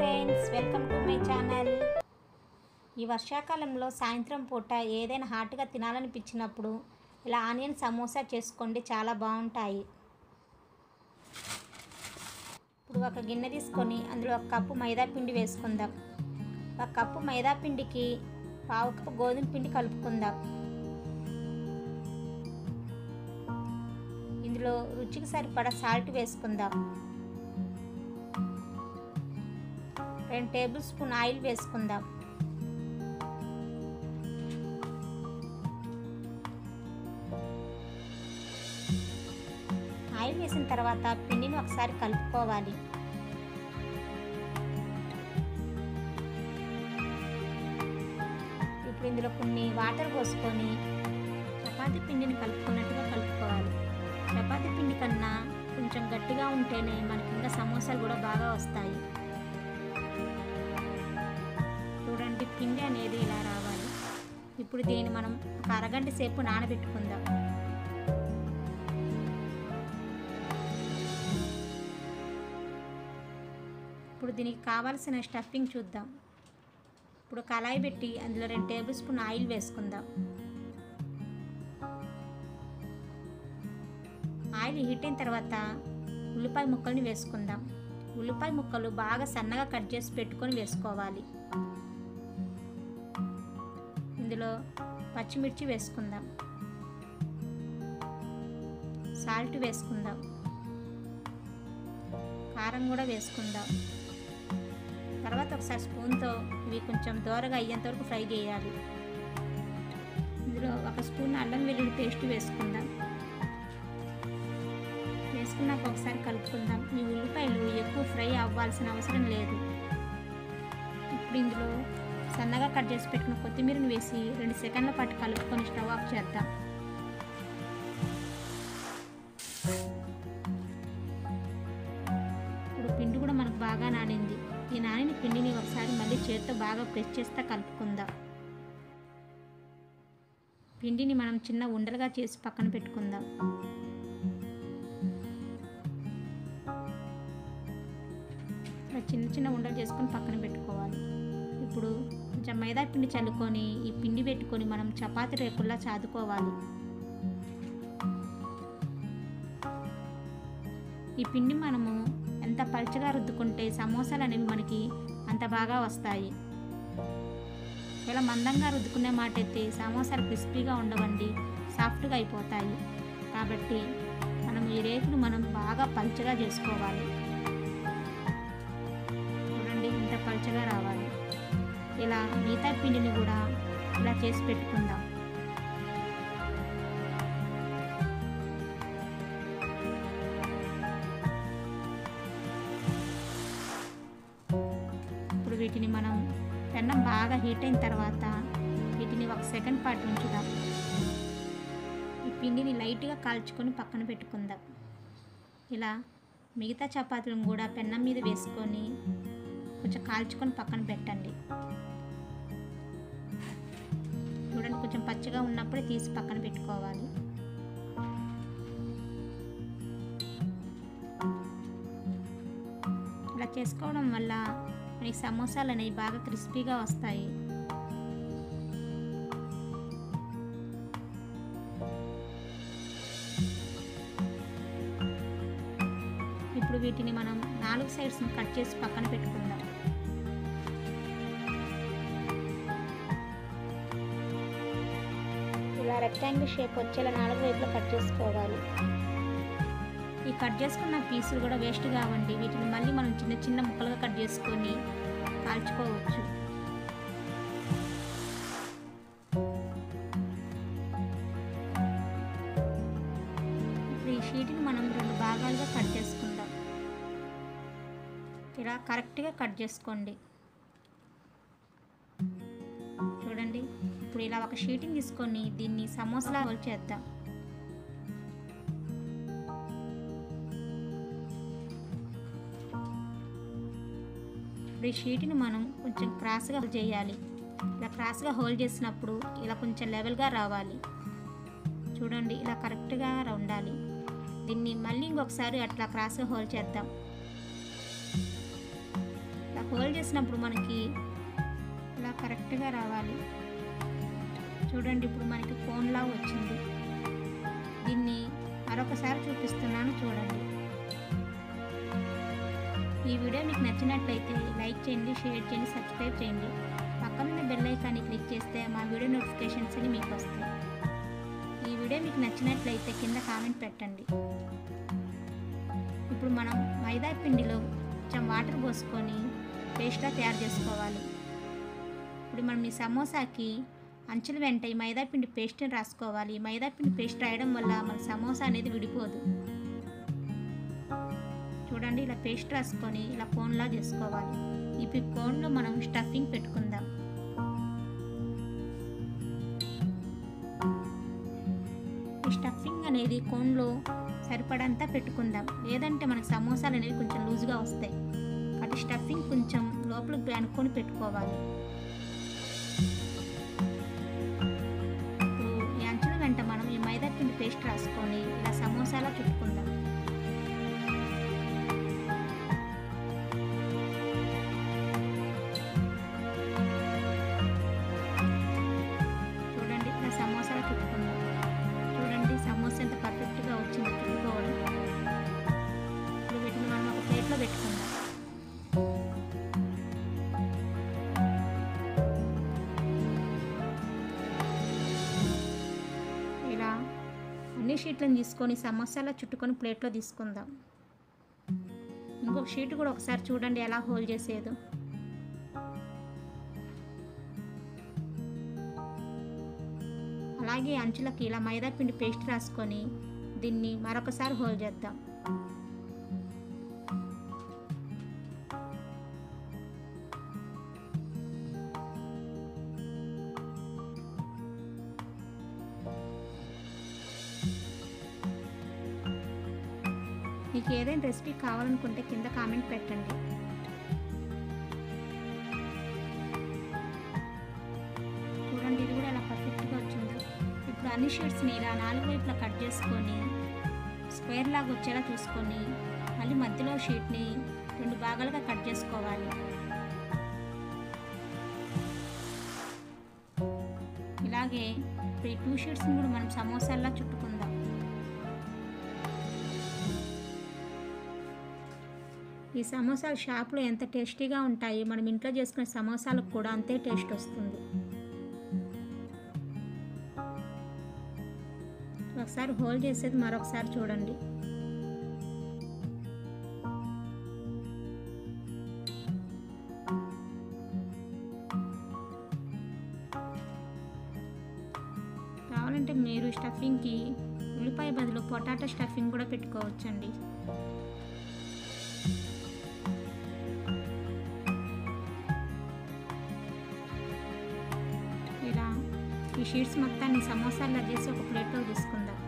Friends, welcome to my channel. ఈ వర్షాకాలంలో సాయంత్రం పూట ఏదైనా హాట్గా తినాలనిపించినప్పుడు ఇలా ఆనియన్ సమోసా చేసుకోండి, చాలా బాగుంటాయి. ఇప్పుడు ఒక గిన్నె తీసుకొని అందులో ఒక కప్పు మైదా పిండి వేసుకుందాం. ఒక కప్పు మైదా పిండికి పావు కప్పు గోధుమ పిండి కలుపుకుందాం. ఇందులో రుచికి సరిపడా సాల్ట్ వేసుకుందాం. 2 టేబుల్ స్పూన్ ఆయిల్ వేసుకుందాం. ఆయిల్ వేసిన తర్వాత పిండిని ఒకసారి కలుపుకోవాలి. ఇప్పుడు ఇందులో కొన్ని వాటర్ పోసుకొని చపాతీ పిండిని కలుపుకున్నట్టుగా కలుపుకోవాలి. చపాతీ పిండి కన్నా కొంచెం గట్టిగా ఉంటేనే మనకి ఇంకా సమోసాలు కూడా బాగా వస్తాయి. చూడండి, పిండి అనేది ఇలా రావాలి. ఇప్పుడు దీన్ని మనం ఒక అరగంట సేపు నానబెట్టుకుందాం. ఇప్పుడు దీనికి కావాల్సిన స్టఫింగ్ చూద్దాం. ఇప్పుడు కళాయి పెట్టి అందులో 2 టేబుల్ స్పూన్ ఆయిల్ వేసుకుందాం. ఆయిల్ హీట్ అయిన తర్వాత ఉల్లిపాయ ముక్కల్ని వేసుకుందాం. ఉల్లిపాయ ముక్కలు బాగా సన్నగా కట్ చేసి పెట్టుకొని వేసుకోవాలి. ఇందులో పచ్చిమిర్చి వేసుకుందాం. సాల్ట్ వేసుకుందాం. కారం కూడా వేసుకుందాం. తర్వాత ఒకసారి స్పూన్తో ఇవి కొంచెం దోరగా అయ్యేంత వరకు ఫ్రై చేయాలి. ఇందులో 1 స్పూన్ అల్లం వెల్లుల్లి పేస్ట్ వేసుకుందాం. వేసుకున్నాక ఒకసారి కలుపుకుందాం. ఈ ఉల్లిపాయలు ఎక్కువ ఫ్రై అవ్వాల్సిన అవసరం లేదు. ఇప్పుడు ఇందులో సన్నగా కట్ చేసి పెట్టుకున్న కొత్తిమీరని వేసి 2 సెకండ్ల పాటు కలుపుకొని స్టవ్ ఆఫ్ చేద్దాం. ఇప్పుడు పిండి కూడా మనకు బాగా నానింది. ఈ నానిన పిండిని ఒకసారి మళ్ళీ చేతితో బాగా ప్రెస్ చేస్తే కలుపుకుందాం. పిండిని మనం చిన్న ఉండలుగా చేసి పక్కన పెట్టుకుందాం. చిన్న చిన్న ఉండలు చేసుకొని పక్కన పెట్టుకోవాలి. ఇప్పుడు కొంచెం మైదా పిండి చల్లుకొని ఈ పిండి పెట్టుకొని మనం చపాతీ రేకుల్లా చాదుకోవాలి. ఈ పిండి మనము ఎంత పలుచగా రుద్దుకుంటే సమోసాలు అనేవి మనకి అంత బాగా వస్తాయి. ఇలా మందంగా రుద్దుకునే మాట అయితే సమోసాలు క్రిస్పీగా ఉండవండి, సాఫ్ట్గా అయిపోతాయి. కాబట్టి మనం ఈ రేకును మనం బాగా పలుచగా చేసుకోవాలి. చూడండి, ఇంత పలుచగా రావాలి. ఇలా మిగతా పిండిని కూడా ఇలా చేసి పెట్టుకుందాం. ఇప్పుడు వీటిని మనం పెన్నం బాగా హీట్ అయిన తర్వాత వీటిని 1 సెకండ్ పాటు ఉంచుదాం. ఈ పిండిని లైట్గా కాల్చుకొని పక్కన పెట్టుకుందాం. ఇలా మిగతా చపాతీలను కూడా పెన్నం మీద వేసుకొని కొంచెం కాల్చుకొని పక్కన పెట్టండి. చూడండి, కొంచెం పచ్చిగా ఉన్నప్పుడే తీసి పక్కన పెట్టుకోవాలి. ఇలా చేసుకోవడం వల్ల మనకి సమోసాలు అనేవి బాగా క్రిస్పీగా వస్తాయి. ఇప్పుడు వీటిని మనం 4 సైడ్స్ని కట్ చేసి పక్కన పెట్టుకుందాం. ఇలా రెక్టాంగిల్ షేప్ వచ్చేలా 4 వైపులా కట్ చేసుకోవాలి. ఈ కట్ చేసుకున్న పీసులు కూడా వేస్ట్ కావండి. వీటిని మళ్ళీ మనం చిన్న చిన్న ముక్కలుగా కట్ చేసుకొని కాల్చుకోవచ్చు. ఇప్పుడు ఈ షీట్ని మనం 2 భాగాలుగా కట్ చేసుకుందాం. ఇలా కరెక్ట్గా కట్ చేసుకోండి. చూడండి, ఇప్పుడు ఇలా ఒక షీటింగ్ తీసుకొని దీన్ని సమోసాలా రోల్ చేద్దాం. ఇప్పుడు ఈ షీట్ని మనం కొంచెం క్రాస్గా చేయాలి. ఇలా క్రాస్గా హోల్డ్ చేసినప్పుడు ఇలా కొంచెం లెవెల్గా రావాలి. చూడండి, ఇలా కరెక్ట్గా ఉండాలి. దీన్ని మళ్ళీ ఇంకొకసారి అట్లా క్రాస్గా హోల్డ్ చేద్దాం. ఇలా హోల్ చేసినప్పుడు మనకి ఇలా కరెక్ట్గా రావాలి. చూడండి, ఇప్పుడు మనకి కోన్లా వచ్చింది. దీన్ని మరొకసారి చూపిస్తున్నాను, చూడండి. ఈ వీడియో మీకు నచ్చినట్లయితే లైక్ చేయండి, షేర్ చేయండి, సబ్స్క్రైబ్ చేయండి. పక్కనున్న బెల్ ఐకాన్ని క్లిక్ చేస్తే మా వీడియో నోటిఫికేషన్స్ అని మీకు వస్తాయి. ఈ వీడియో మీకు నచ్చినట్లయితే కింద కామెంట్ పెట్టండి. ఇప్పుడు మనం మైదా పిండిలో కొంచెం వాటర్ పోసుకొని పేస్ట్లా తయారు చేసుకోవాలి. ఇప్పుడు మనం ఈ సమోసాకి అంచుల వెంట ఈ మైదా పిండి పేస్ట్ని రాసుకోవాలి. మైదా పిండి పేస్ట్ రాయడం వల్ల మన సమోసా అనేది విడిపోదు. చూడండి, ఇలా పేస్ట్ రాసుకొని ఇలా కోన్లా చేసుకోవాలి. ఇప్పుడు కోన్లో మనం స్టఫింగ్ పెట్టుకుందాం. ఈ స్టఫింగ్ అనేది కోన్లో సరిపడంతా పెట్టుకుందాం, లేదంటే మనకు సమోసాలు అనేవి కొంచెం లూజ్గా వస్తాయి. అటు స్టఫింగ్ కొంచెం లోపలికి అనుకొని పెట్టుకోవాలి. ఇప్పుడు ఈ అంచుల వెంట మనం ఈ మైదా పిండి పేస్ట్ రాసుకొని ఇలా సమోసాలా చుట్టుకుందాం. చూడండి, ఇలా సమోసాలా చుట్టుకుందాం. చూడండి, సమోసా ఎంత పర్ఫెక్ట్గా వచ్చింది చుట్టుకోవడం. ఇప్పుడు వీటిని మనం ఒక ప్లేట్లో పెట్టుకుందాం. ఇలా అన్ని షీట్లను తీసుకొని సమోసాలా చుట్టుకొని ప్లేట్లో తీసుకుందాం. ఇంకొక షీట్ కూడా ఒకసారి చూడండి ఎలా హోల్ చేసేదో. అలాగే అంచులకి ఇలా మైదా పిండి పేస్ట్ రాసుకొని దీన్ని మరొకసారి హోల్ చేద్దాం. మీకు ఏదైనా రెసిపీ కావాలనుకుంటే కింద కామెంట్ పెట్టండి. చూడండి, ఇది కూడా ఎలా పర్ఫెక్ట్గా వచ్చిందో. ఇప్పుడు అన్ని షీట్స్ని ఇలా 4 వైపులా కట్ చేసుకొని స్క్వేర్ లాగా వచ్చేలా చూసుకొని మళ్ళీ మధ్యలో షీట్ని 2 భాగాలుగా కట్ చేసుకోవాలి. ఇలాగే ఇప్పుడు ఈ 2 షీట్స్ని కూడా మనం సమోసాల్లా చుట్టుకుందాం. ఈ సమోసాలు షాప్లో ఎంత టేస్టీగా ఉంటాయి, మనం ఇంట్లో చేసుకునే సమోసాలకు కూడా అంతే టేస్ట్ వస్తుంది. ఒకసారి హోల్ చేసేది మరొకసారి చూడండి. కావాలంటే మీరు స్టఫింగ్కి ఉల్లిపాయ బదులు పొటాటో స్టఫింగ్ కూడా పెట్టుకోవచ్చండి. ఇలా ఈ షీట్స్ మొత్తాన్ని సమోసాల్లో చేసి ఒక ప్లేట్లో తీసుకుందాం.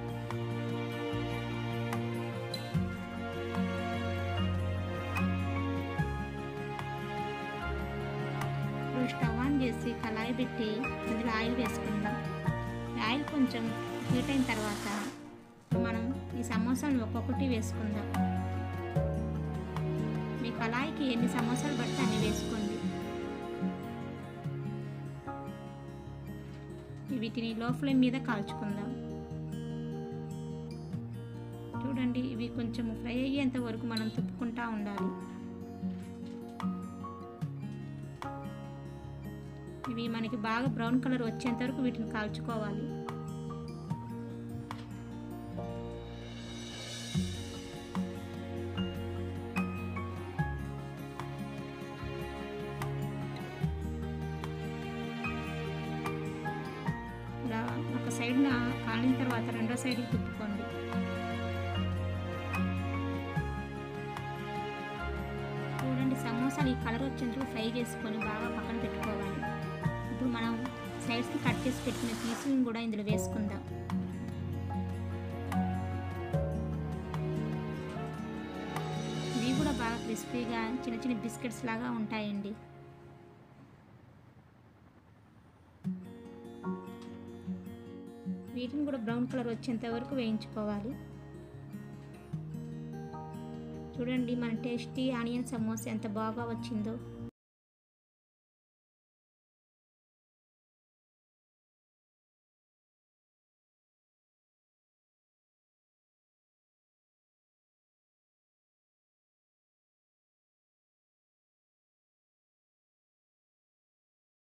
ఇప్పుడు స్టవ్ ఆన్ చేసి కళాయి పెట్టి అందులో ఆయిల్ వేసుకుందాం. ఆయిల్ కొంచెం హీట్ అయిన తర్వాత మనం ఈ సమోసాలను ఒక్కొక్కటి వేసుకుందాం. మీ కళాయికి ఎన్ని సమోసాలు పడితే అన్ని వేసుకోండి. వీటిని లో ఫ్లేమ్ మీద కాల్చుకుందాం. చూడండి, ఇవి కొంచెం ఫ్రై అయ్యేంత వరకు మనం తిప్పుకుంటూ ఉండాలి. ఇవి మనకి బాగా బ్రౌన్ కలర్ వచ్చేంత వరకు వీటిని కాల్చుకోవాలి. ఇలా ఒక సైడ్న కాలిన తర్వాత రెండో సైడ్కి తిప్పుకోండి. చూడండి, సమోసాలు ఈ కలర్ వచ్చేందుకు ఫ్రై చేసుకొని బాగా పక్కన పెట్టుకోవాలి. ఇప్పుడు మనం సైడ్స్ని కట్ చేసి పెట్టుకున్న పీసులను కూడా ఇందులో వేసుకుందాం. ఇవి కూడా బాగా క్రిస్పీగా చిన్న చిన్న బిస్కెట్స్ లాగా ఉంటాయండి. వీటిని కూడా బ్రౌన్ కలర్ వచ్చేంత వరకు వేయించుకోవాలి. చూడండి, మన టేస్టీ ఆనియన్ సమోసా ఎంత బాగా వచ్చిందో.